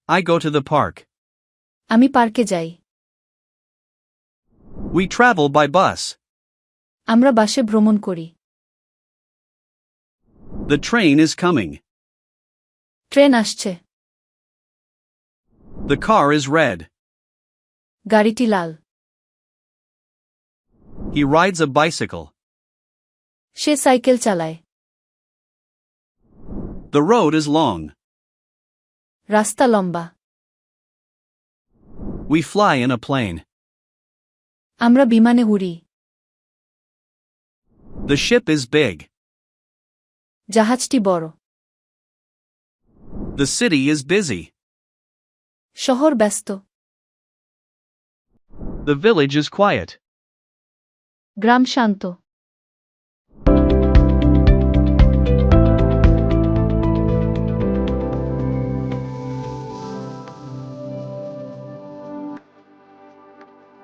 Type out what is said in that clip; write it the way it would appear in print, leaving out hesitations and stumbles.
I go to the park. আমি পার্কে যাই। We travel by bus. আমরা বাসে ভ্রমণ করি। The train is coming. Train আসছে। The car is red. গাড়িটি লাল। He rides a bicycle. Say cycle চালায়। The road is long. রাস্তা লম্বা। We fly in a plane. আমরা বিমানে উড়ি। The ship is big. জাহাজটি বড়। The city is busy. শহর ব্যস্ত। The village is quiet. Gram Shanto.